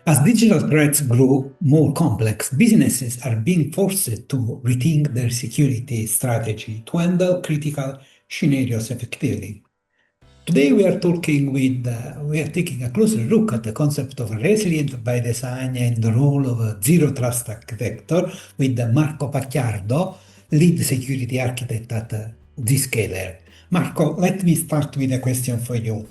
As digital threats grow more complex, businesses are being forced to rethink their security strategy to handle critical scenarios effectively. Today we are taking a closer look at the concept of resilient by design and the role of a zero trust architecture with Marco Pacchiardo, lead security architect at Zscaler. Marco, let me start with a question for you.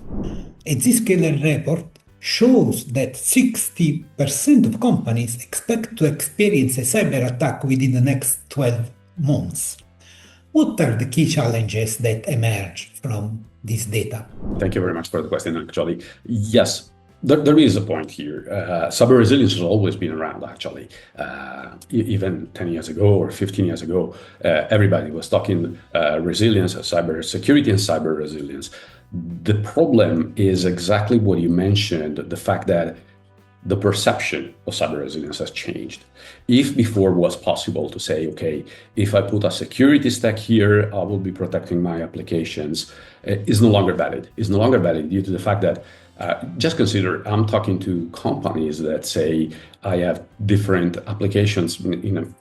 A Zscaler report shows that 60% of companies expect to experience a cyber attack within the next 12 months. What are the key challenges that emerge from this data? Thank you very much for the question, actually. Yes, there is a point here. Cyber resilience has always been around, actually. Even 10 years ago or 15 years ago, everybody was talking resilience, cyber security and cyber resilience. The problem is exactly what you mentioned, the fact that the perception of cyber resilience has changed. If before was possible to say, okay, if I put a security stack here, I will be protecting my applications, is no longer valid. It's no longer valid due to the fact that just consider, I'm talking to companies that say I have different applications in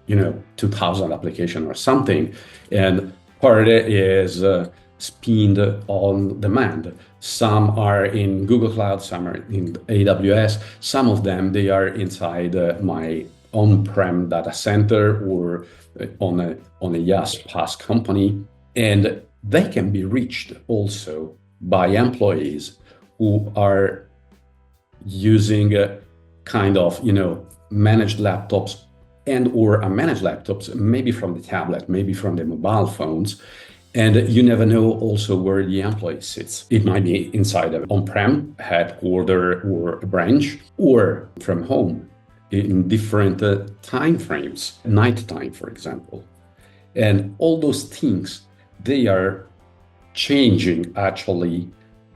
a 2000 application or something, and part of it is spinned on demand. Some are in Google Cloud, some are in AWS. Some of them, they are inside my on-prem data center or on a IaaS PaaS company. And they can be reached also by employees who are using kind of, managed laptops and or unmanaged laptops, maybe from the tablet, maybe from the mobile phones. And you never know also where the employee sits. It might be inside an on-prem headquarter or a branch, or from home in different time frames, nighttime, for example. And all those things, they are changing actually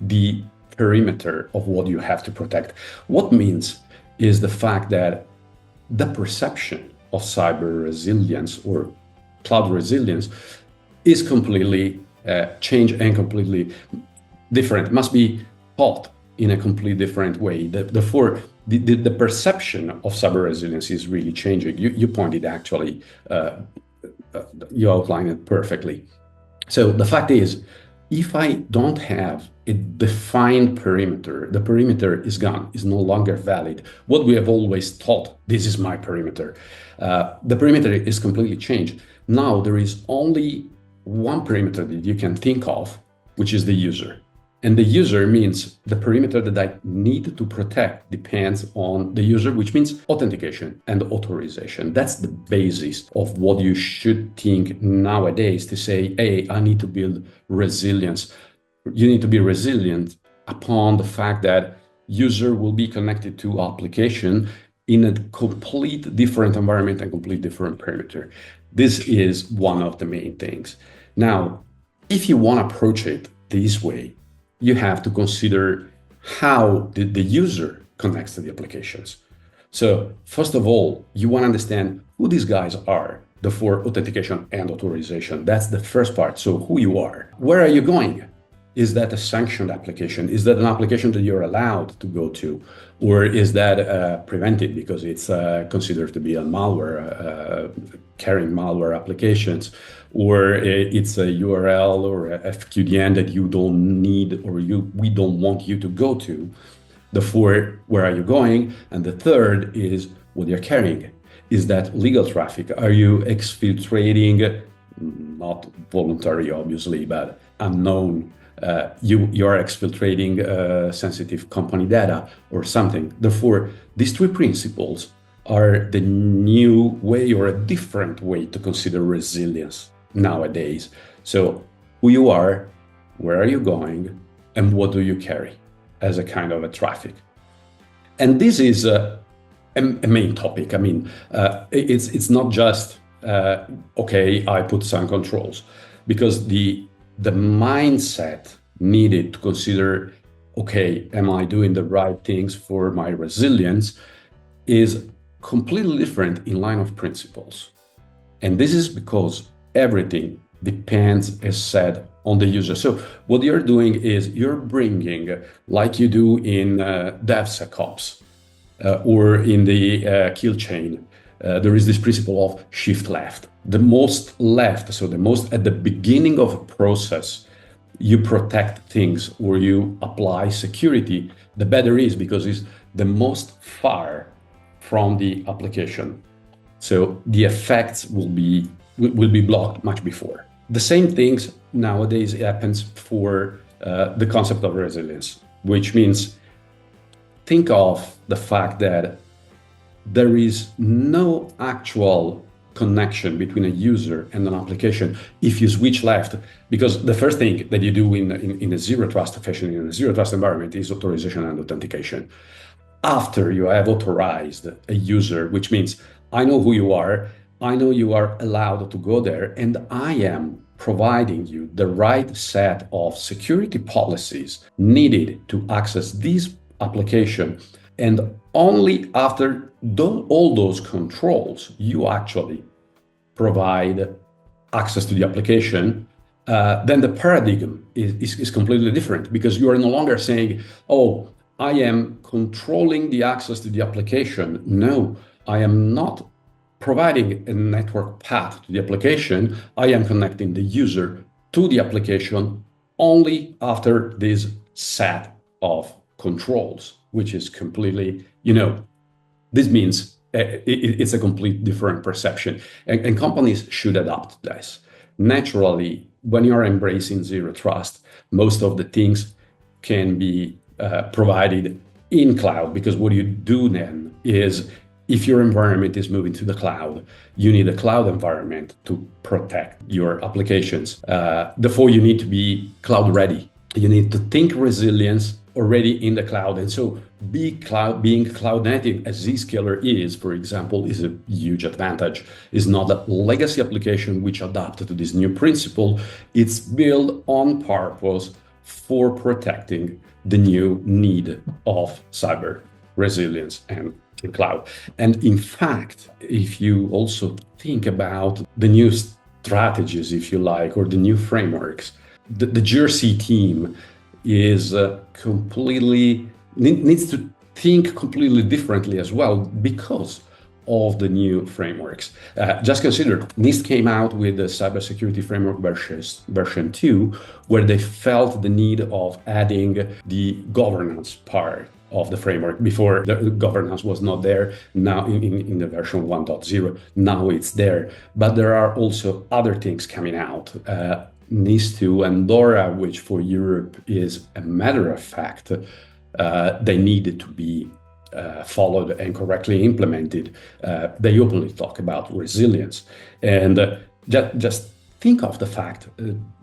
the perimeter of what you have to protect. What means is the fact that the perception of cyber resilience or cloud resilience is completely changed and completely different, must be taught in a completely different way. Therefore, the perception of cyber resilience is really changing. You pointed actually, you outlined it perfectly. So the fact is, if I don't have a defined perimeter, the perimeter is gone, is no longer valid. What we have always thought, this is my perimeter. The perimeter is completely changed. Now there is only one perimeter that you can think of, which is the user. And the user means the perimeter that I need to protect depends on the user, which means authentication and authorization. That's the basis of what you should think nowadays to say, hey, I need to build resilience. You need to be resilient upon the fact that user will be connected to application in a complete different environment and complete different perimeter. This is one of the main things. Now, if you want to approach it this way, you have to consider how the user connects to the applications. So first of all, you want to understand who these guys are, for authentication and authorization. That's the first part. So who you are, where are you going? Is that a sanctioned application? Is that an application that you're allowed to go to? Or is that prevented because it's considered to be a malware, carrying malware applications? Or it's a URL or a FQDN that you don't need or we don't want you to go to? Therefore, where are you going? And the third is what you're carrying. Is that legal traffic? Are you exfiltrating, not voluntary, obviously, but unknown? You are exfiltrating sensitive company data or something. Therefore, these three principles are the new way or a different way to consider resilience nowadays. So who you are, where are you going, and what do you carry as a kind of a traffic? And this is a main topic. I mean, it's not just, okay, I put some controls, because the mindset needed to consider, okay, am I doing the right things for my resilience, is completely different in line of principles. And this is because everything depends, as said, on the user. So what you're doing is you're bringing, like you do in DevSecOps, or in the kill chain, there is this principle of shift left. The most left, so the most at the beginning of a process, you protect things or you apply security, the better is, because it's the most far from the application. So the effects will be blocked much before. The same things nowadays happens for the concept of resilience, which means think of the fact that there is no actual connection between a user and an application if you switch left, because the first thing that you do in a zero trust fashion, in a zero trust environment, is authorization and authentication. After you have authorized a user, which means I know who you are, I know you are allowed to go there, and I am providing you the right set of security policies needed to access this application. And only after all those controls, you actually provide access to the application, then the paradigm is completely different, because you are no longer saying, oh, I am controlling the access to the application. No, I am not providing a network path to the application. I am connecting the user to the application only after this set of controls, which is completely, this means it's a complete different perception. And companies should adopt this. Naturally, when you're embracing zero trust, most of the things can be provided in cloud, because what you do then is, if your environment is moving to the cloud, you need a cloud environment to protect your applications. Therefore, you need to be cloud ready. You need to think resilience already in the cloud. And so being cloud native, as Zscaler is, for example, is a huge advantage. It's not a legacy application which adapted to this new principle. It's built on purpose for protecting the new need of cyber resilience and in cloud. And in fact, if you also think about the new strategies, if you like, or the new frameworks, the GRC team is needs to think completely differently as well, because of the new frameworks. Just consider, NIST came out with the Cybersecurity Framework version 2, where they felt the need of adding the governance part of the framework. Before, the governance was not there. Now in the version 1.0, now it's there. But there are also other things coming out. NIS2 and DORA, which for Europe is a matter of fact, they needed to be followed and correctly implemented. They openly talk about resilience. And just think of the fact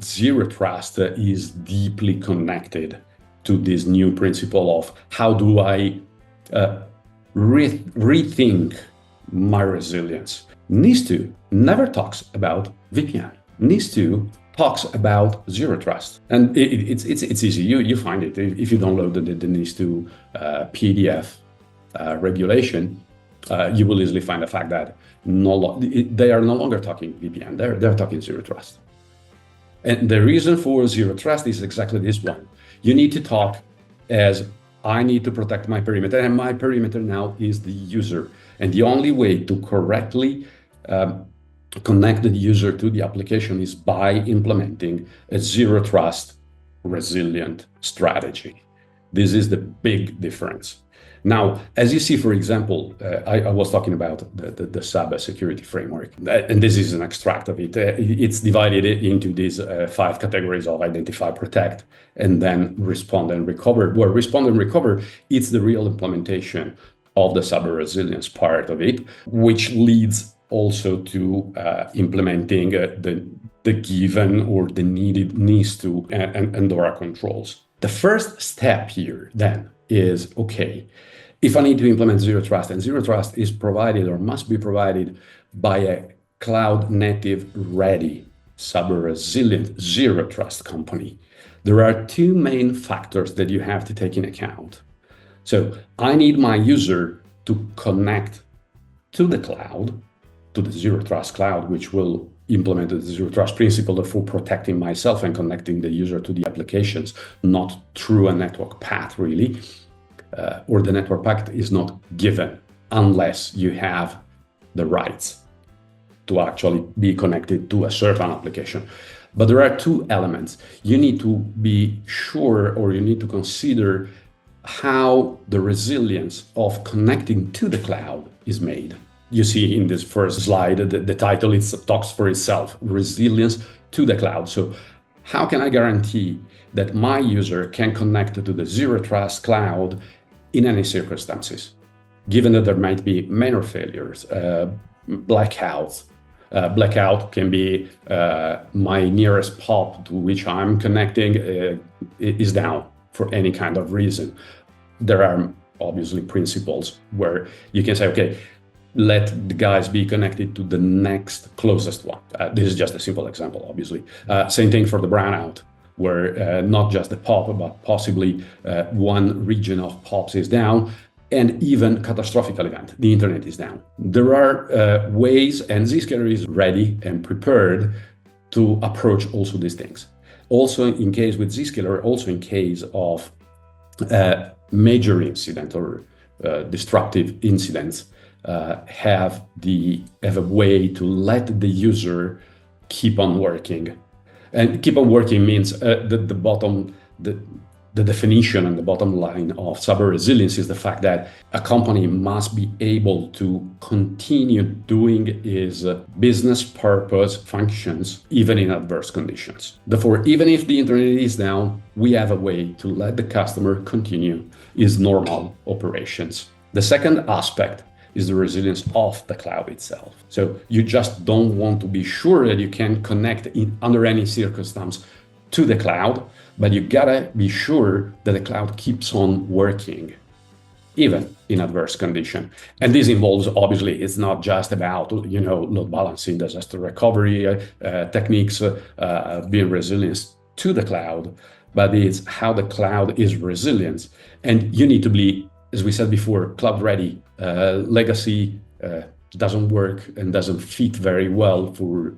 zero trust is deeply connected to this new principle of how do I rethink my resilience. NIS2 never talks about VPN. NIS2 talks about zero trust, and it's easy. You find it if you download the NIS2 PDF regulation. You will easily find the fact that they are no longer talking VPN. They're talking zero trust, and the reason for zero trust is exactly this one. You need to talk as I need to protect my perimeter, and my perimeter now is the user. And the only way to correctly connect the user to the application is by implementing a zero trust resilient strategy. This is the big difference. Now, as you see, for example, I was talking about the cybersecurity framework, and this is an extract of it. It's divided into these 5 categories of identify, protect, and then respond and recover. Where respond and recover, it's the real implementation of the cyber resilience part of it, which leads also to implementing the given or the needed NIS2 and DORA controls. The first step here then is, okay, if I need to implement zero trust, and zero trust is provided or must be provided by a cloud native ready cyber resilient zero trust company, there are 2 main factors that you have to take in account. So I need my user to connect to the cloud, to the zero trust cloud, which will implement the zero trust principle for protecting myself and connecting the user to the applications, not through a network path really. or the network packet is not given unless you have the rights to actually be connected to a certain application. But there are two elements. You need to be sure, or you need to consider how the resilience of connecting to the cloud is made. You see in this first slide, the title talks for itself, resilience to the cloud. So how can I guarantee that my user can connect to the Zero Trust cloud in any circumstances, given that there might be minor failures, blackouts. Blackout can be my nearest POP to which I'm connecting is down for any kind of reason. There are obviously principles where you can say, okay, let the guys be connected to the next closest one. This is just a simple example, obviously. Same thing for the brownout, where not just the POP, but possibly one region of POPs is down, and even catastrophic event, the internet is down. There are ways, and Zscaler is ready and prepared to approach also these things. Also in case with Zscaler, also in case of major incident or disruptive incidents, have a way to let the user keep on working. And keep on working means the definition and the bottom line of cyber resilience is the fact that a company must be able to continue doing its business purpose functions even in adverse conditions. Therefore, even if the internet is down, we have a way to let the customer continue his normal operations. The second aspect is the resilience of the cloud itself. So you just don't want to be sure that you can connect under any circumstance to the cloud, but you gotta be sure that the cloud keeps on working, even in adverse condition. And this involves, obviously, it's not just about, load balancing, disaster recovery techniques, being resilient to the cloud, but it's how the cloud is resilient. And you need to be, as we said before, cloud ready. Legacy doesn't work and doesn't fit very well for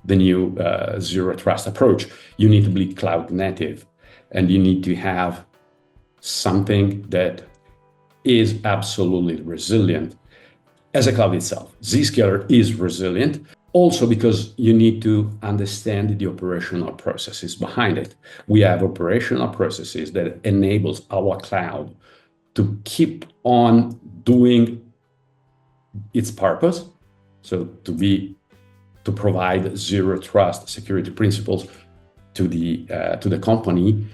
the new Zero Trust approach. You need to be cloud native, and you need to have something that is absolutely resilient as a cloud itself. Zscaler is resilient also because you need to understand the operational processes behind it. We have operational processes that enables our cloud to keep on doing its purpose, so to provide zero trust security principles to the company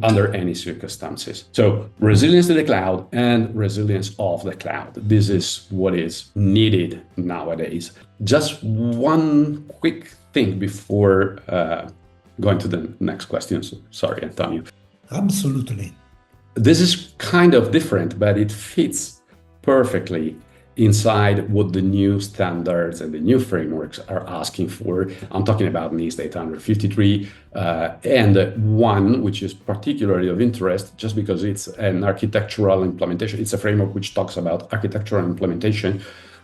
under any circumstances. So resilience to the cloud and resilience of the cloud. This is what is needed nowadays. Just one quick thing before going to the next questions. Sorry, Antonio. Absolutely. This is kind of different, but it fits perfectly inside what the new standards and the new frameworks are asking for. I'm talking about NIST 853 and one which is particularly of interest just because it's an architectural implementation. It's a framework which talks about architectural implementation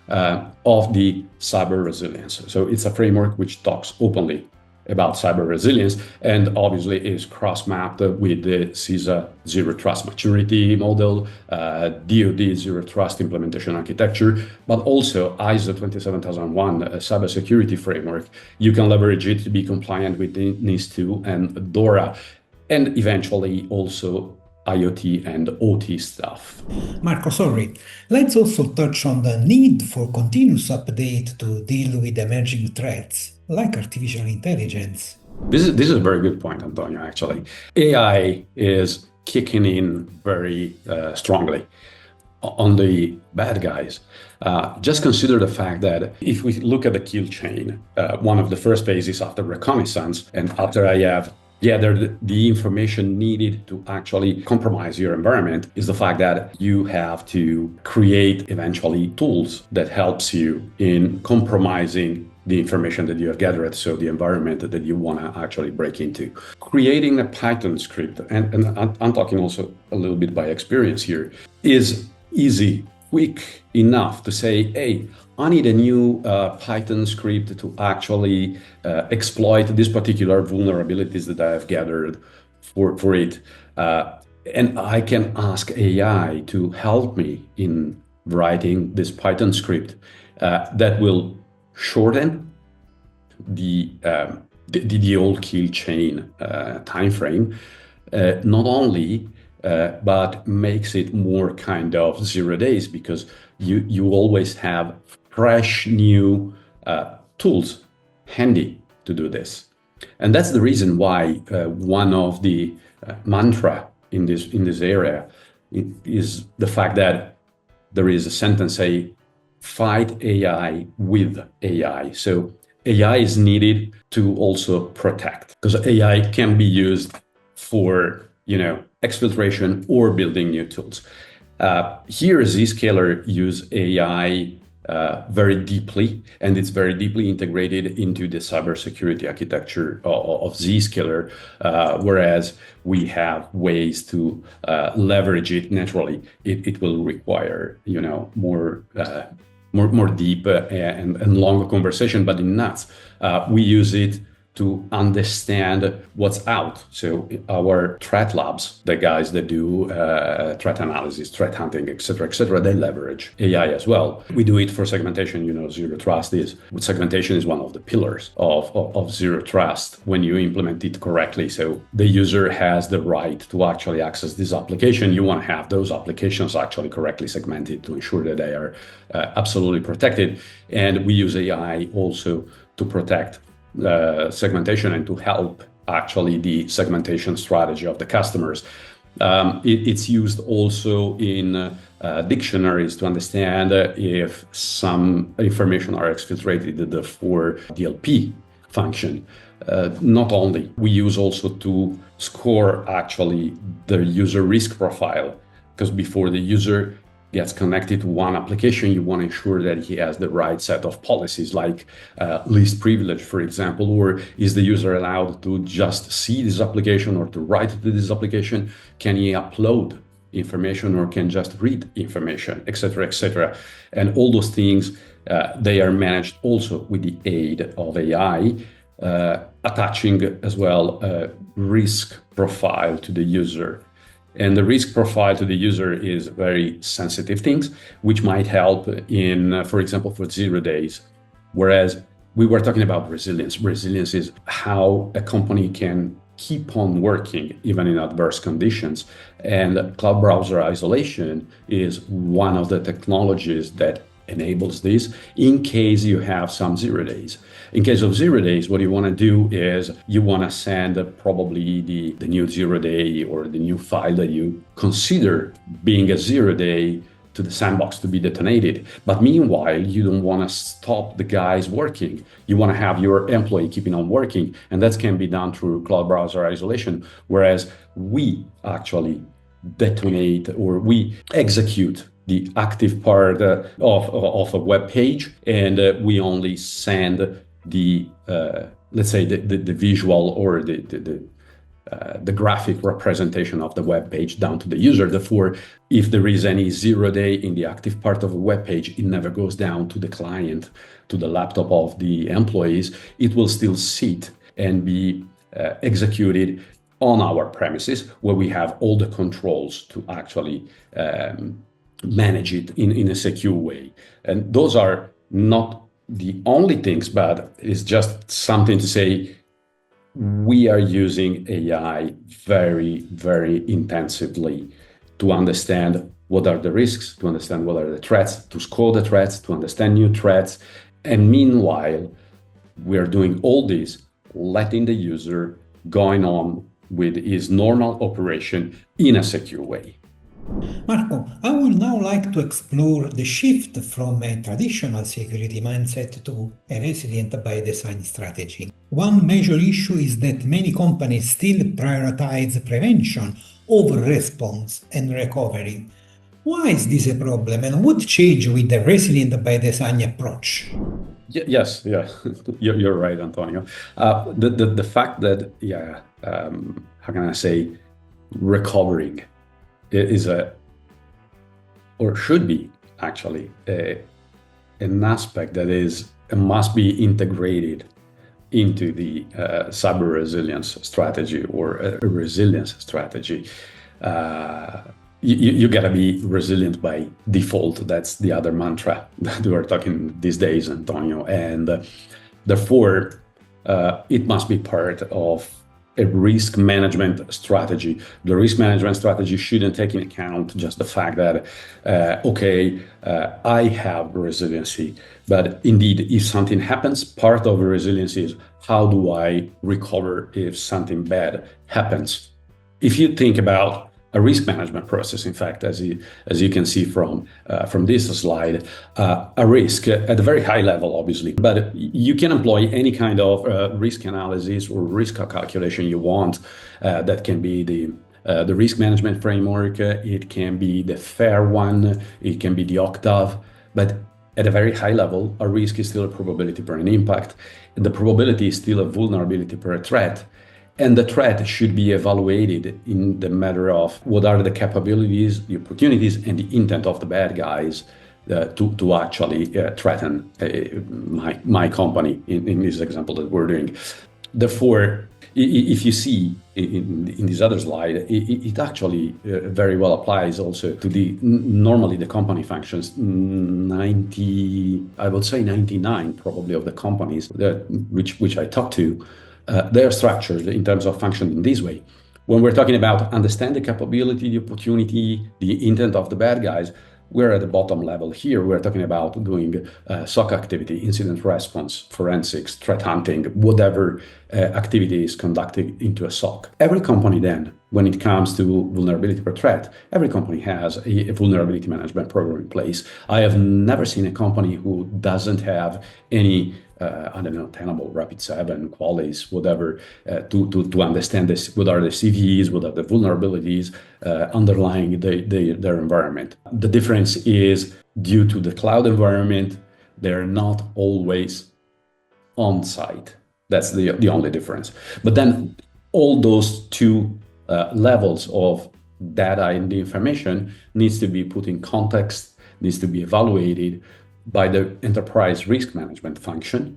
of the cyber resilience. So it's a framework which talks openly about cyber resilience and obviously is cross-mapped with the CISA Zero Trust Maturity Model, DoD Zero Trust Implementation Architecture, but also ISO 27001 Cybersecurity Framework. You can leverage it to be compliant with the NIS2 and DORA, and eventually also IoT and OT stuff. Marco, sorry. Let's also touch on the need for continuous update to deal with emerging threats, like artificial intelligence. This is a very good point, Antonio, actually. AI is kicking in very strongly on the bad guys. Just consider the fact that if we look at the kill chain, one of the first phases after reconnaissance and after I have gathered the information needed to actually compromise your environment is the fact that you have to create eventually tools that helps you in compromising the information that you have gathered, so the environment that you want to actually break into. Creating a Python script, and I'm talking also a little bit by experience here, is easy, quick enough to say, hey, I need a new Python script to actually exploit these particular vulnerabilities that I have gathered for it. And I can ask AI to help me in writing this Python script that will shorten the old kill chain time frame, not only but makes it more kind of 0 days, because you always have fresh new tools handy to do this. And that's the reason why one of the mantra in this area is the fact that there is a sentence, fight AI with AI. So AI is needed to also protect, because AI can be used for exfiltration or building new tools. Here, Zscaler use AI very deeply, and it's very deeply integrated into the cybersecurity architecture of Zscaler, whereas we have ways to leverage it naturally. It will require more deep and longer conversation, but in nuts, we use it to understand what's out. So our threat labs, the guys that do threat analysis, threat hunting, et cetera, they leverage AI as well. We do it for segmentation. Zero trust segmentation is one of the pillars of zero trust when you implement it correctly. So the user has the right to actually access this application. You want to have those applications actually correctly segmented to ensure that they are absolutely protected. And we use AI also to protect segmentation and to help actually the segmentation strategy of the customers. It's used also in dictionaries to understand if some information are exfiltrated for DLP function. Not only, we use also to score actually the user risk profile, because before the user gets connected to one application, you want to ensure that he has the right set of policies, like least privilege, for example, or is the user allowed to just see this application or to write to this application? Can he upload information or can just read information, et cetera, and all those things, they are managed also with the aid of AI, attaching as well a risk profile to the user. And the risk profile to the user is very sensitive things, which might help in, for example, for 0 days. Whereas we were talking about resilience. Resilience is how a company can keep on working even in adverse conditions. And cloud browser isolation is one of the technologies that enables this in case you have some 0 days. In case of 0 days, what you want to do is you want to send probably the new 0 day or the new file that you consider being a 0 day to the sandbox to be detonated. But meanwhile, you don't want to stop the guys working. You want to have your employee keeping on working. And that can be done through cloud browser isolation, whereas we actually detonate or we execute the active part of a web page, and we only send the let's say the visual or the graphic representation of the web page down to the user. Therefore, if there is any 0 day in the active part of a web page, it never goes down to the client, to the laptop of the employees. It will still sit and be executed on our premises, where we have all the controls to actually manage it in a secure way. And those are not the only things, but it's just something to say we are using AI very, very intensively to understand what are the risks, to understand what are the threats, to score the threats, to understand new threats. And meanwhile, we are doing all this, letting the user going on with his normal operation in a secure way. Marco, I would now like to explore the shift from a traditional security mindset to a resilient by design strategy. One major issue is that many companies still prioritize prevention over response and recovery. Why is this a problem, and what changed with the resilient by design approach? Yes, you're right, Antonio. The fact that, how can I say, recovering is or should be actually an aspect that must be integrated into the cyber resilience strategy or a resilience strategy. you gotta be resilient by default. That's the other mantra that we're talking these days, Antonio. And therefore, it must be part of a risk management strategy. The risk management strategy shouldn't take into account just the fact that, I have resiliency, but indeed, if something happens, part of resiliency is how do I recover if something bad happens? If you think about a risk management process, in fact, as you can see from this slide, a risk at a very high level, obviously, but you can employ any kind of risk analysis or risk calculation you want. That can be the risk management framework, it can be the FAIR one, it can be the Octave, but at a very high level, a risk is still a probability per an impact. The probability is still a vulnerability per a threat. And the threat should be evaluated in the matter of what are the capabilities, the opportunities, and the intent of the bad guys to actually threaten my company in this example that we're doing. Therefore, if you see in this other slide, it actually very well applies also to normally the company functions. 99 probably of the companies which I talk to, they are structured in terms of functioning this way. When we're talking about understand the capability, the opportunity, the intent of the bad guys, we're at the bottom level here. We're talking about doing SOC activity, incident response, forensics, threat hunting, whatever activity is conducted into a SOC. Every company then, when it comes to vulnerability per threat, every company has a vulnerability management program in place. I have never seen a company who doesn't have any Tenable, Rapid7, Qualys, whatever, to understand this, what are the CVEs, what are the vulnerabilities underlying their environment. The difference is due to the cloud environment, they're not always on site. That's the only difference. But then all those two levels of data and the information needs to be put in context, needs to be evaluated by the enterprise risk management function,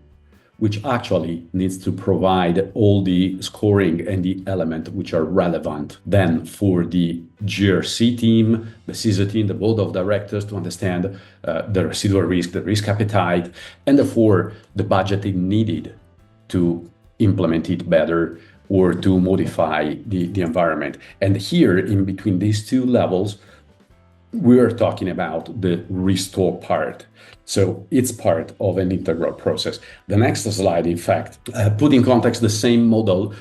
which actually needs to provide all the scoring and the element which are relevant then for the GRC team, the CISO team, the board of directors to understand the residual risk, the risk appetite, and therefore the budgeting needed to implement it better or to modify the environment. And here in between these two levels, we're talking about the restore part. So it's part of an integral process. The next slide, in fact, put in context the same model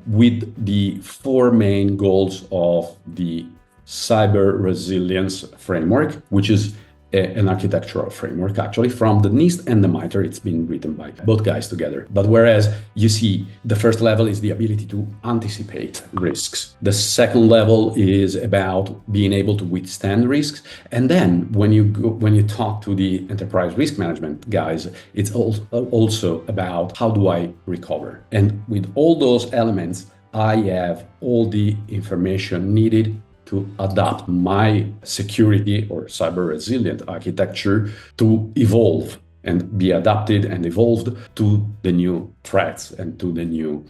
with the four main goals of the cyber resilience framework, which is an architectural framework, actually, from the NIST and the MITRE. It's been written by both guys together. But whereas you see the first level is the ability to anticipate risks. The second level is about being able to withstand risks. And then when you talk to the enterprise risk management guys, it's also about how do I recover? And with all those elements, I have all the information needed to adapt my security or cyber resilient architecture to evolve and be adapted and evolved to the new threats and to the new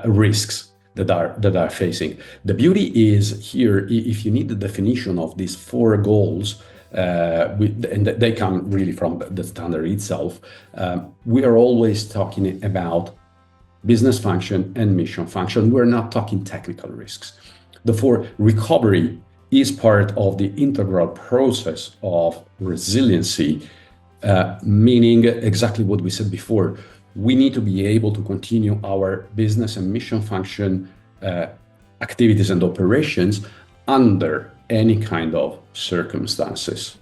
risks that are facing. The beauty is here, if you need the definition of these four goals, and they come really from the standard itself, we are always talking about business function and mission function. We're not talking technical risks. Therefore, recovery is part of the integral process of resiliency, meaning exactly what we said before. We need to be able to continue our business and mission function activities and operations under any kind of circumstances.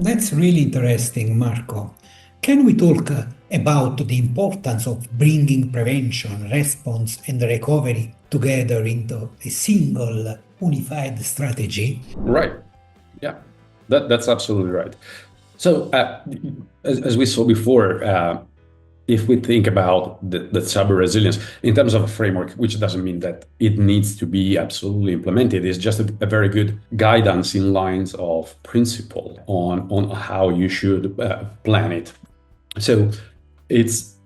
That's really interesting, Marco. Can we talk about the importance of bringing prevention, response, and recovery together into a single unified strategy? Right. Yeah, that's absolutely right. So as we saw before, if we think about the cyber resilience in terms of a framework, which doesn't mean that it needs to be absolutely implemented, it's just a very good guidance in lines of principle on how you should plan it. So it's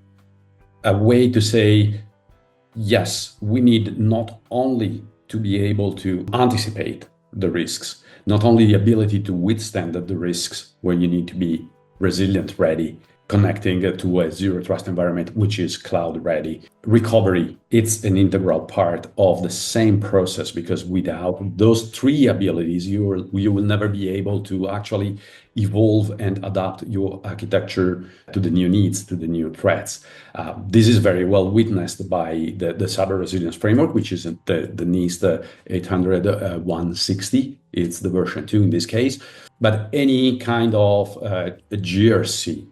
a way to say, yes, we need not only to be able to anticipate the risks, not only the ability to withstand the risks where you need to be resilient ready, connecting to a zero trust environment, which is cloud ready. Recovery, it's an integral part of the same process, because without those three abilities, you will never be able to actually evolve and adapt your architecture to the new needs, to the new threats. This is very well witnessed by the cyber resilience framework, which is the NIST 800-160. It's the version 2 in this case. But any kind of GRC,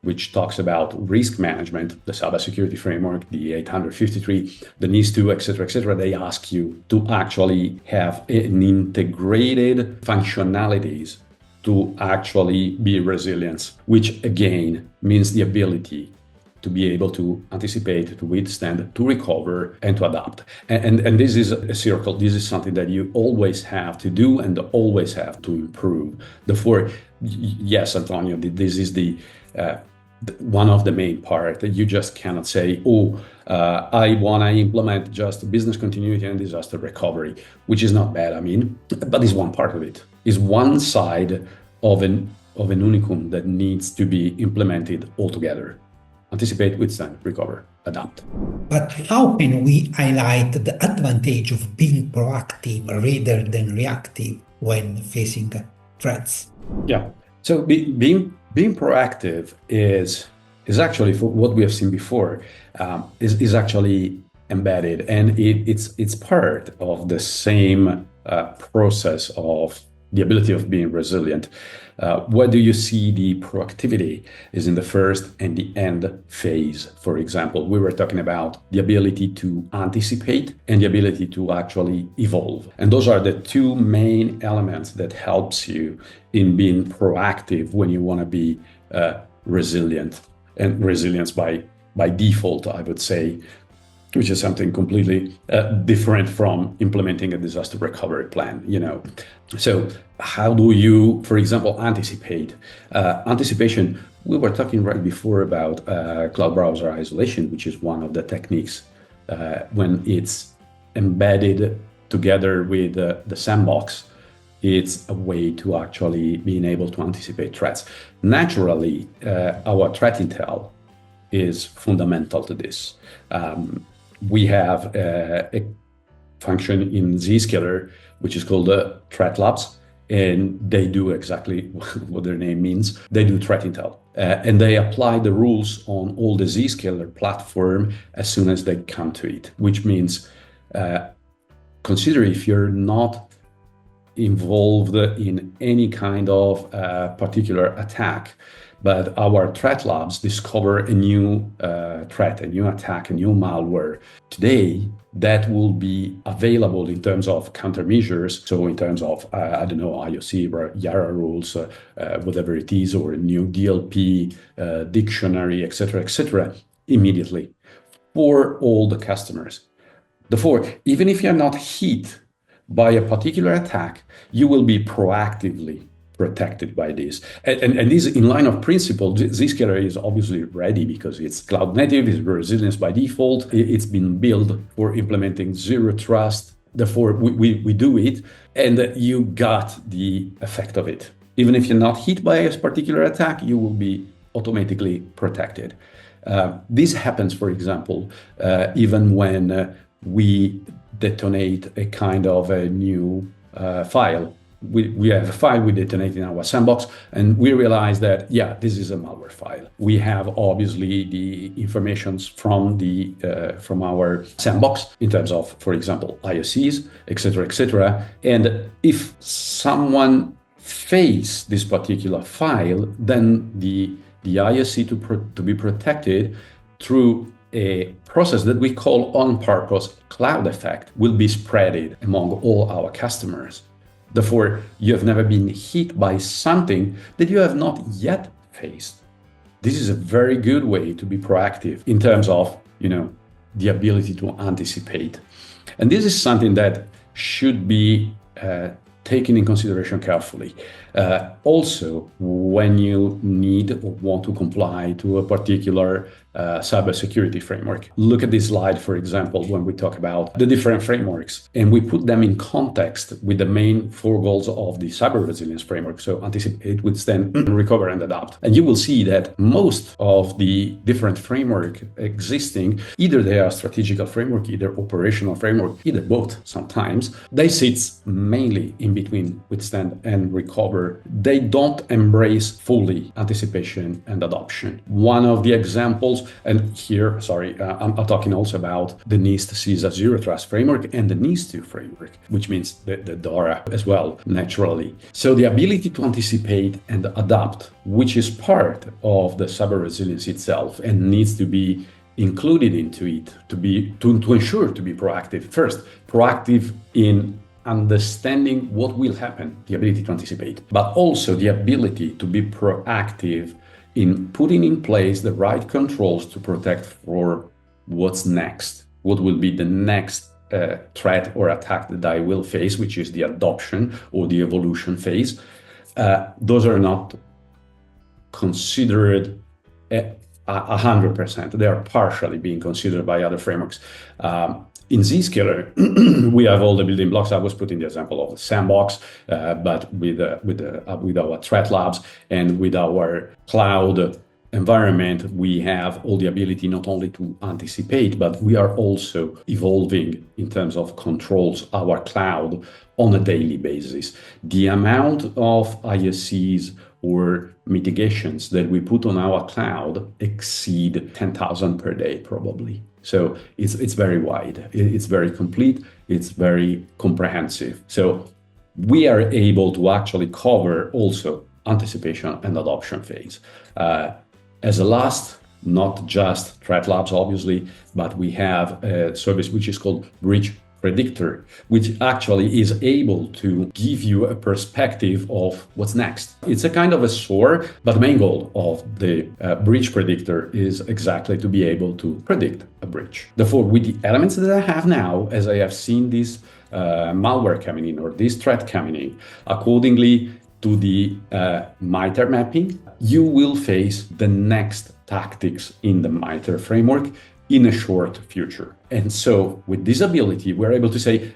which talks about risk management, the cybersecurity framework, the 853, the NIST, etc., they ask you to actually have an integrated functionalities to actually be resilient, which again means the ability to be able to anticipate, to withstand, to recover, and to adapt. And this is a circle. This is something that you always have to do and always have to improve. Therefore, yes, Antonio, this is the one of the main part that you just cannot say, I want to implement just business continuity and disaster recovery, which is not bad, but it's one part of it. It's one side of an unicum that needs to be implemented altogether. Anticipate, withstand, recover, adapt. But how can we highlight the advantage of being proactive rather than reactive when facing threats? Yeah. So being proactive is actually, for what we have seen before, is actually embedded, and it's part of the same process of the ability of being resilient. Where do you see the proactivity is in the first and the end phase. For example, we were talking about the ability to anticipate and the ability to actually evolve. And those are the two main elements that helps you in being proactive when you want to be resilient. And resilience by default, I would say, which is something completely different from implementing a disaster recovery plan, So how do you, for example, anticipate? Anticipation, we were talking right before about cloud browser isolation, which is one of the techniques when it's embedded together with the sandbox. It's a way to actually being able to anticipate threats. Naturally, our threat intel is fundamental to this. We have a function in Zscaler, which is called the Threat Labs, and they do exactly what their name means. They do threat intel, and they apply the rules on all the Zscaler platform as soon as they come to it, which means consider if you're not involved in any kind of particular attack, but our threat labs discover a new threat, a new attack, a new malware. Today, that will be available in terms of countermeasures. So in terms of, IOC, Yara rules, whatever it is, or a new DLP, dictionary, etc., immediately for all the customers. Therefore, even if you're not hit by a particular attack, you will be proactively protected by this. And this in line of principle, Zscaler is obviously ready because it's cloud native, it's resilience by default, it's been built for implementing zero trust. Therefore, we do it, and you got the effect of it. Even if you're not hit by a particular attack, you will be automatically protected. This happens, for example, even when we detonate a kind of a new file. We have a file we detonate in our sandbox, and we realize that, this is a malware file. We have obviously the information from our sandbox in terms of, for example, IOCs, etc. And if someone fakes this particular file, then the IOC to be protected through a process that we call on-purpose cloud effect will be spreaded among all our customers. Therefore, you have never been hit by something that you have not yet faced. This is a very good way to be proactive in terms of, the ability to anticipate. And this is something that should be taken in consideration carefully. Also, when you need or want to comply to a particular cybersecurity framework. Look at this slide, for example, when we talk about the different frameworks and we put them in context with the main 4 goals of the cyber resilience framework. So anticipate, withstand, recover, and adapt. And you will see that most of the different framework existing, either they are strategical framework, either operational framework, either both sometimes, they sit mainly in between withstand and recover. They don't embrace fully anticipation and adoption. One of the examples, and here, I'm talking also about the NIST CISA Zero Trust framework and the NIST2 framework, which means the DORA as well, naturally. So the ability to anticipate and adapt, which is part of the cyber resilience itself and needs to be included into it to ensure to be proactive. First, proactive in understanding what will happen, the ability to anticipate, but also the ability to be proactive in putting in place the right controls to protect for what's next, what will be the next threat or attack that I will face, which is the adoption or the evolution phase. Those are not considered 100%. They are partially being considered by other frameworks. In Zscaler, we have all the building blocks. I was putting the example of the sandbox, but with our threat labs and with our cloud environment, we have all the ability not only to anticipate, but we are also evolving in terms of controls our cloud on a daily basis. The amount of ISCs or mitigations that we put on our cloud exceed 10,000 per day, probably. So it's very wide, it's very complete, it's very comprehensive. So we are able to actually cover also anticipation and adoption phase. As a last, not just threat labs, obviously, but we have a service which is called Breach Predictor, which actually is able to give you a perspective of what's next. It's a kind of a SOAR, but the main goal of the Breach Predictor is exactly to be able to predict a breach. Therefore, with the elements that I have now, as I have seen this malware coming in or this threat coming in, accordingly to the MITRE mapping, you will face the next tactics in the MITRE framework in a short future. And so with this ability, we're able to say,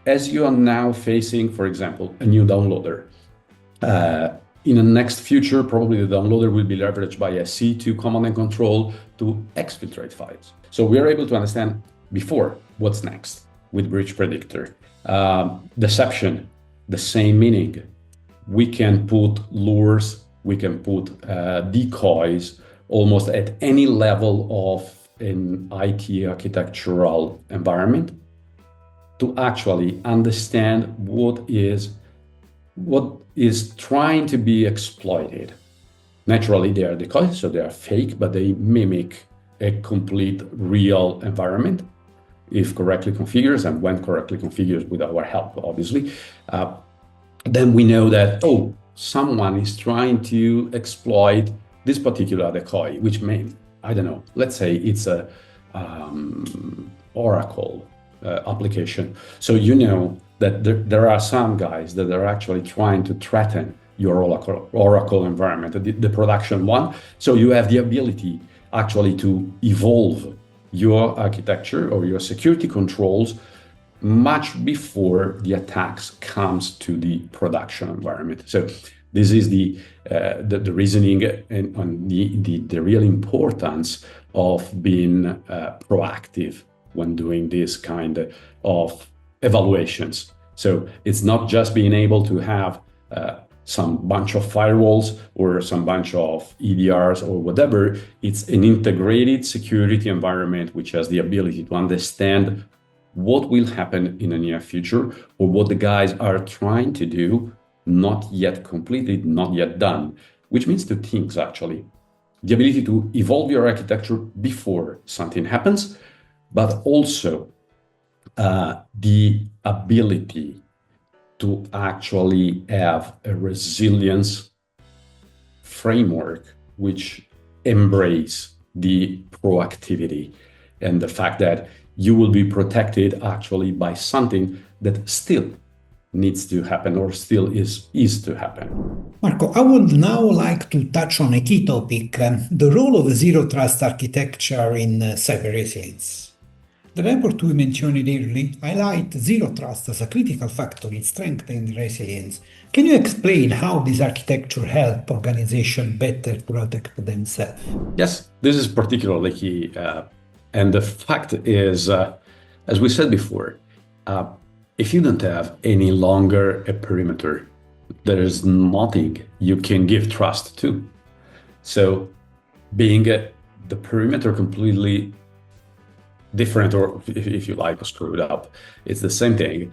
as you are now facing, for example, a new downloader, in the next future, probably the downloader will be leveraged by a C2 command and control to exfiltrate files. So we are able to understand before what's next with Breach Predictor. Deception, the same meaning. We can put lures, we can put decoys almost at any level of an IT architectural environment to actually understand what is trying to be exploited. Naturally, they are decoys, so they are fake, but they mimic a complete real environment if correctly configured and when correctly configured with our help, obviously. Then we know that, someone is trying to exploit this particular decoy, which may, I don't know, let's say it's a Oracle application. So you know that there are some guys that are actually trying to threaten your Oracle environment, the production one. So you have the ability actually to evolve your architecture or your security controls much before the attacks comes to the production environment. So this is the reasoning and on the real importance of being proactive when doing this kind of evaluations. So it's not just being able to have some bunch of firewalls or some bunch of EDRs or whatever. It's an integrated security environment which has the ability to understand what will happen in the near future or what the guys are trying to do, not yet completed, not yet done, which means two things actually. The ability to evolve your architecture before something happens, but also the ability to actually have a resilience framework which embrace the proactivity and the fact that you will be protected actually by something that still needs to happen or still is to happen. Marco, I would now like to touch on a key topic, the role of zero trust architecture in cyber resilience. The report we mentioned earlier highlights zero trust as a critical factor in strengthening resilience. Can you explain how this architecture helps organizations better protect themselves? Yes, this is particularly key. And the fact is, as we said before, if you don't have any longer a perimeter, there is nothing you can give trust to. So being the perimeter completely different, or if you like, screwed up, it's the same thing,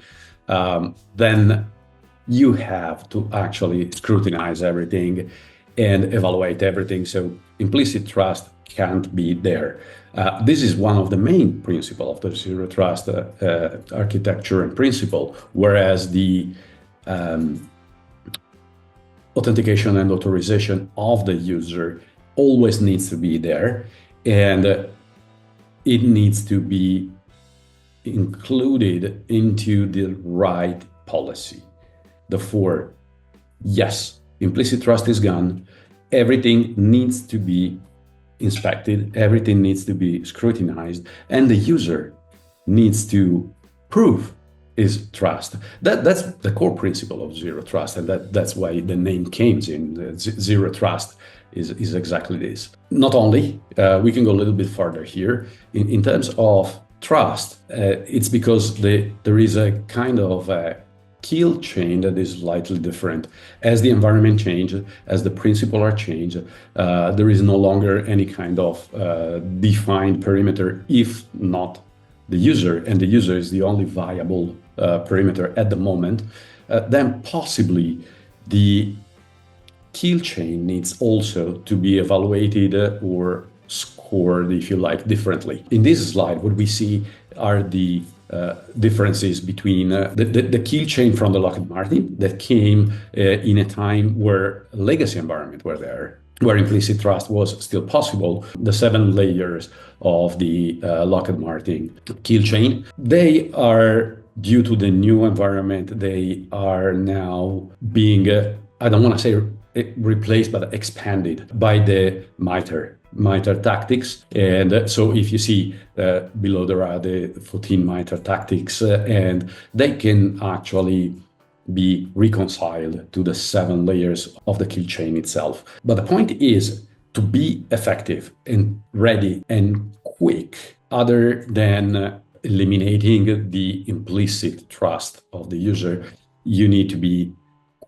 then you have to actually scrutinize everything and evaluate everything. So implicit trust can't be there. This is one of the main principles of the zero trust architecture and principle, whereas the authentication and authorization of the user always needs to be there, and it needs to be included into the right policy. Therefore, yes, implicit trust is gone. Everything needs to be inspected, everything needs to be scrutinized, and the user needs to prove his trust. That's the core principle of zero trust, and that's why the name came in. Zero trust is exactly this. Not only, we can go a little bit further here. In terms of trust, it's because there is a kind of a kill chain that is slightly different. As the environment changes, as the principles are changed, there is no longer any kind of defined perimeter if not the user, and the user is the only viable perimeter at the moment, then possibly the kill chain needs also to be evaluated or scored, if you like, differently. In this slide, what we see are the differences between the kill chain from the Lockheed Martin that came in a time where legacy environment were there, where implicit trust was still possible. The 7 layers of the Lockheed Martin kill chain, they are, due to the new environment, they are now being, I don't want to say replaced, but expanded by the MITRE tactics. And so if you see below, there are the 14 MITRE tactics, and they can actually be reconciled to the 7 layers of the kill chain itself. But the point is to be effective and ready and quick, other than eliminating the implicit trust of the user, you need to be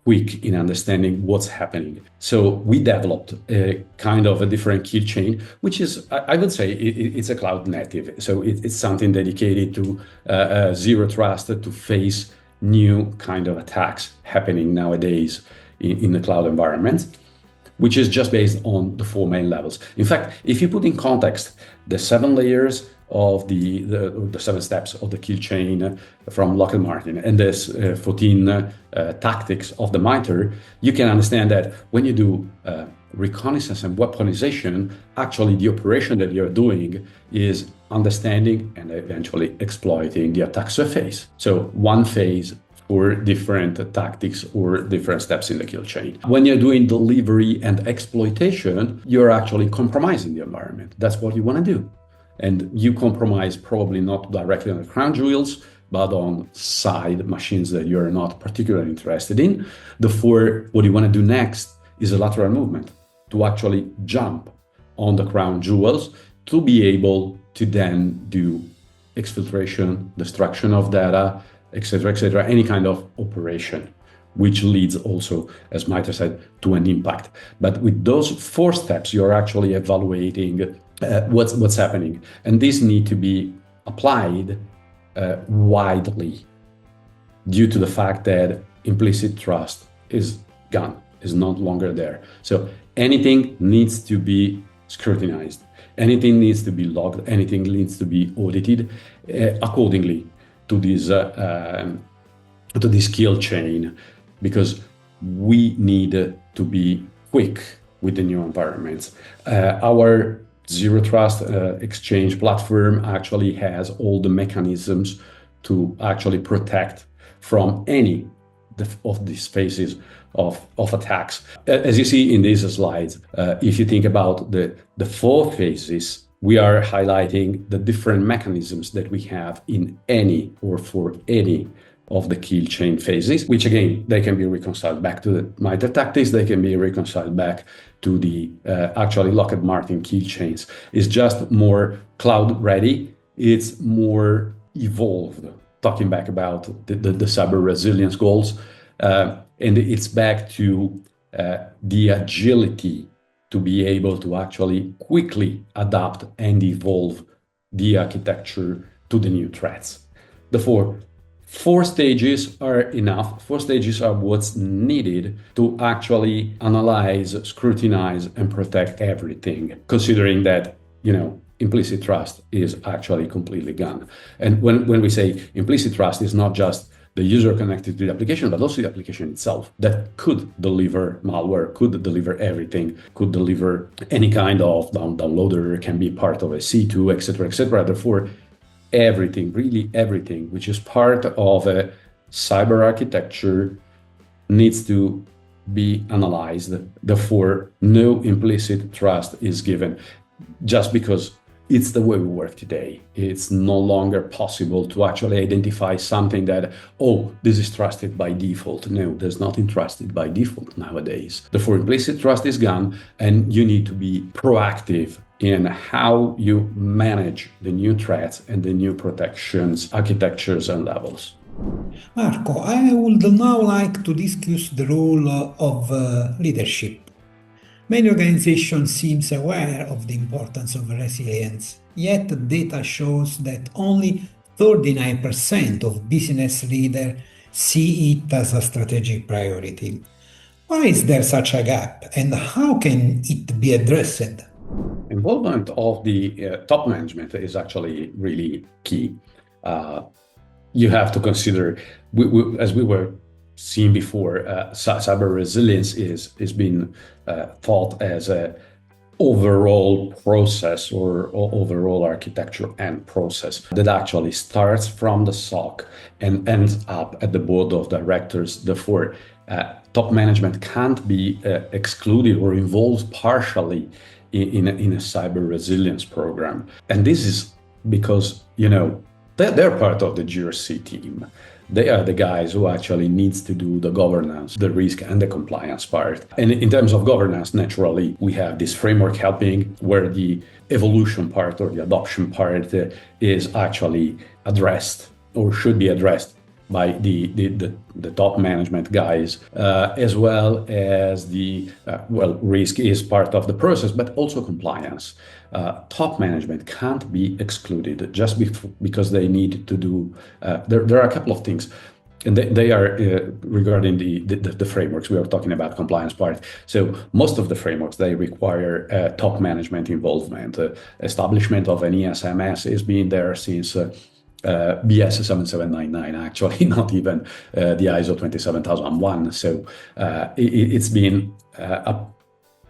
quick in understanding what's happening. So we developed a kind of a different kill chain, which is, I would say, it's a cloud native. So it's something dedicated to zero trust to face new kind of attacks happening nowadays in the cloud environment, which is just based on the 4 main levels. In fact, if you put in context the 7 layers of the 7 steps of the kill chain from Lockheed Martin and this 14 tactics of the MITRE, you can understand that when you do reconnaissance and weaponization, actually the operation that you're doing is understanding and eventually exploiting the attack surface. So one phase for different tactics or different steps in the kill chain. When you're doing delivery and exploitation, you're actually compromising the environment. That's what you want to do. And you compromise probably not directly on the crown jewels, but on side machines that you're not particularly interested in. Therefore, what you want to do next is a lateral movement to actually jump on the crown jewels to be able to then do exfiltration, destruction of data, etc., any kind of operation, which leads also, as Maita said, to an impact. But with those 4 steps, you're actually evaluating what's happening, and these need to be applied widely due to the fact that implicit trust is gone, is not longer there. So anything needs to be scrutinized, anything needs to be logged, anything needs to be audited accordingly to this kill chain, because we need to be quick with the new environments. Our Zero Trust Exchange platform actually has all the mechanisms to actually protect from any of these phases of attacks. As you see in these slides, if you think about the four phases, we are highlighting the different mechanisms that we have in any or for any of the kill chain phases, which again, they can be reconciled back to the MITRE tactics, they can be reconciled back to the actually Lockheed Martin kill chains. It's just more cloud ready, it's more evolved, talking back about the cyber resilience goals, and it's back to the agility to be able to actually quickly adapt and evolve the architecture to the new threats. Therefore, 4 stages are enough. 4 stages are what's needed to actually analyze, scrutinize, and protect everything, considering that, implicit trust is actually completely gone. And when we say implicit trust, is not just the user connected to the application, but also the application itself that could deliver malware, could deliver everything, could deliver any kind of downloader, can be part of a C2, etc., etc. Therefore, everything, really everything, which is part of a cyber architecture needs to be analyzed. Therefore, no implicit trust is given just because it's the way we work today. It's no longer possible to actually identify something that, oh, this is trusted by default. No, there's nothing trusted by default nowadays. Therefore, implicit trust is gone, and you need to be proactive in how you manage the new threats and the new protections, architectures, and levels. Marco, I would now like to discuss the role of leadership. Many organizations seem aware of the importance of resilience, yet the data shows that only 39% of business leaders see it as a strategic priority. Why is there such a gap, and how can it be addressed? Involvement of the top management is actually really key. You have to consider, as we were seeing before, cyber resilience is being thought as a overall process or overall architecture and process that actually starts from the SOC and ends up at the board of directors. Therefore, top management can't be excluded or involved partially in a cyber resilience program. And this is because, they're part of the GRC team. They are the guys who actually needs to do the governance, the risk, and the compliance part. And in terms of governance, naturally, we have this framework helping where the evolution part or the adoption part is actually addressed or should be addressed by the top management guys, as well as risk is part of the process, but also compliance. Top management can't be excluded just because they need to do, there are a couple of things, and they are regarding the frameworks. We are talking about compliance part. So most of the frameworks, they require top management involvement. Establishment of an ESMS is being there since BS 7799, actually, not even the ISO 27001. So it's been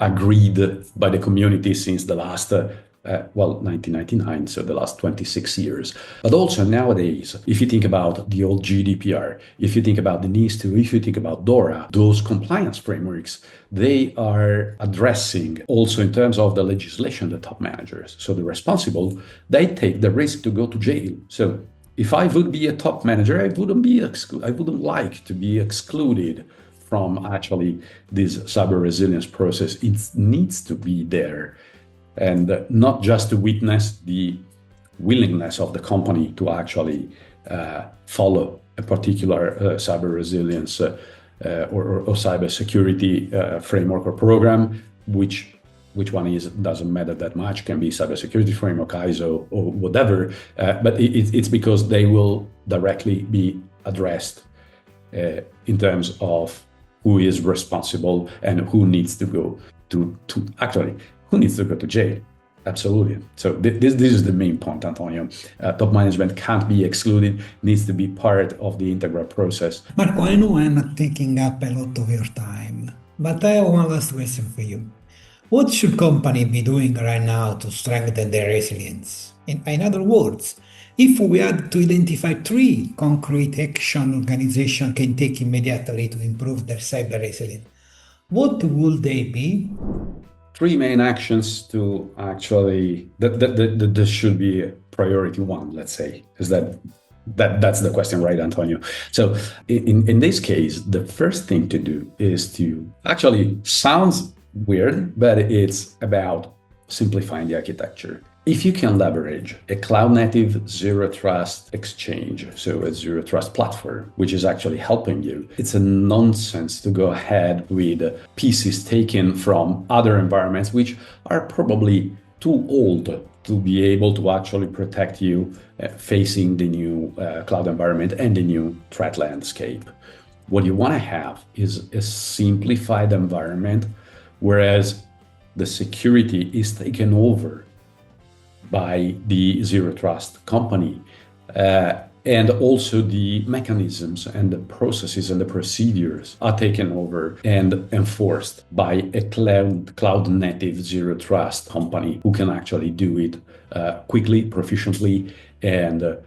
agreed by the community since the last 1999, so the last 26 years. But also nowadays, if you think about the old GDPR, if you think about the NIS2, if you think about DORA, those compliance frameworks, they are addressing also in terms of the legislation, the top managers. So the responsible, they take the risk to go to jail. So if I would be a top manager, I wouldn't like to be excluded from actually this cyber resilience process. It needs to be there, and not just to witness the willingness of the company to actually follow a particular cyber resilience or cybersecurity framework or program, which one is doesn't matter that much, can be cybersecurity framework, ISO, or whatever, but it's because they will directly be addressed in terms of who is responsible and who needs to go who needs to go to jail. Absolutely. So this is the main point, Antonio. Top management can't be excluded, needs to be part of the integral process. Marco, I know I'm taking up a lot of your time, but I have one last question for you. What should companies be doing right now to strengthen their resilience? In other words, If we had to identify 3 concrete action organizations can take immediately to improve their cyber resilience, what would they be? 3 main actions to actually that should be priority 1, let's say. Is that's the question, right, Antonio? So in this case, the first thing to do is to actually sounds weird, but it's about simplifying the architecture. If you can leverage a cloud-native Zero Trust Exchange, so a Zero Trust platform, which is actually helping you, it's a nonsense to go ahead with pieces taken from other environments, which are probably too old to be able to actually protect you facing the new cloud environment and the new threat landscape. What you want to have is a simplified environment, whereas the security is taken over by the Zero Trust company. And also the mechanisms and the processes and the procedures are taken over and enforced by a cloud native Zero Trust company who can actually do it quickly, proficiently, and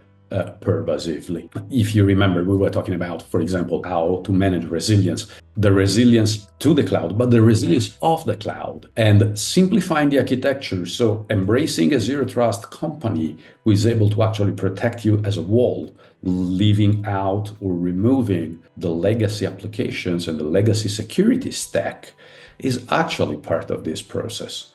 pervasively. If you remember, we were talking about, for example, how to manage resilience, the resilience to the cloud, but the resilience of the cloud, and simplifying the architecture. So embracing a Zero Trust company who is able to actually protect you as a wall, leaving out or removing the legacy applications and the legacy security stack is actually part of this process.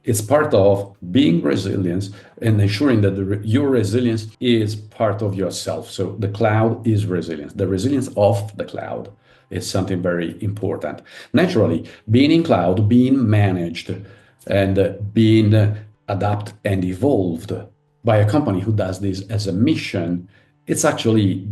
It's part of being resilient and ensuring that your resilience is part of yourself. So the cloud is resilience. The resilience of the cloud is something very important. Naturally, being in cloud, being managed, and being adapted and evolved by a company who does this as a mission, it's actually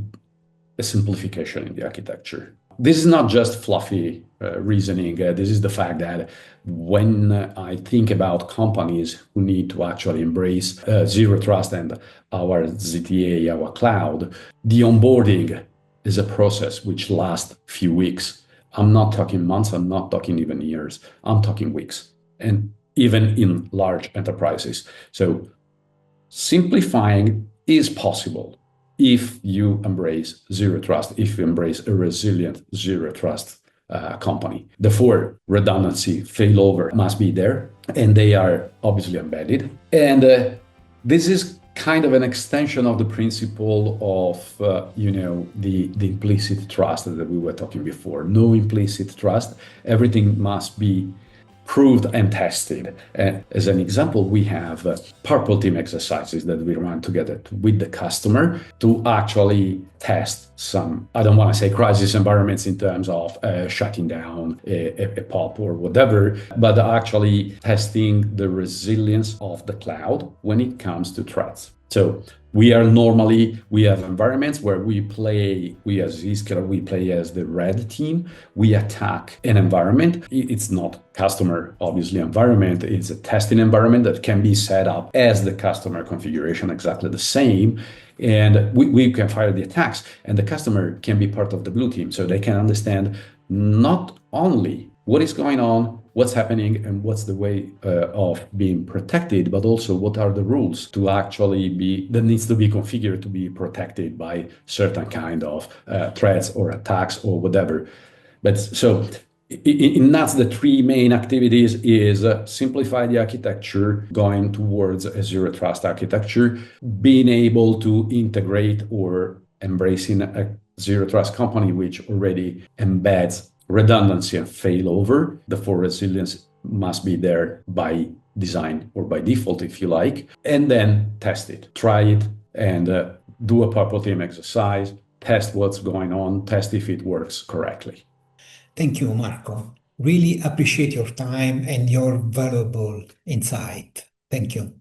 a simplification in the architecture. This is not just fluffy reasoning. This is the fact that when I think about companies who need to actually embrace Zero Trust and our ZTA, our cloud, the onboarding is a process which lasts few weeks. I'm not talking months, I'm not talking even years, I'm talking weeks, and even in large enterprises. So simplifying is possible if you embrace Zero Trust, if you embrace a resilient Zero Trust company. Therefore, redundancy, failover must be there, and they are obviously embedded. And this is kind of an extension of the principle of, the implicit trust that we were talking before. No implicit trust. Everything must be proved and tested. As an example, we have purple team exercises that we run together with the customer to actually test some, I don't want to say crisis environments in terms of shutting down a POP or whatever, but actually testing the resilience of the cloud when it comes to threats. So we have environments where we as Zscaler, we play as the red team. We attack an environment. It's not customer, obviously, environment. It's a testing environment that can be set up as the customer configuration, exactly the same. And we can fire the attacks, and the customer can be part of the blue team. So they can understand not only what is going on, what's happening, and what's the way of being protected, but also what are the rules to actually that needs to be configured to be protected by certain kind of threats or attacks or whatever. But so that's the 3 main activities is simplify the architecture, going towards a Zero Trust architecture, being able to integrate or embracing a Zero Trust company which already embeds redundancy and failover. Therefore, resilience must be there by design or by default, if you like, and then test it, try it, and do a purple team exercise, test what's going on, test if it works correctly. Thank you, Marco. Really appreciate your time and your valuable insight. Thank you.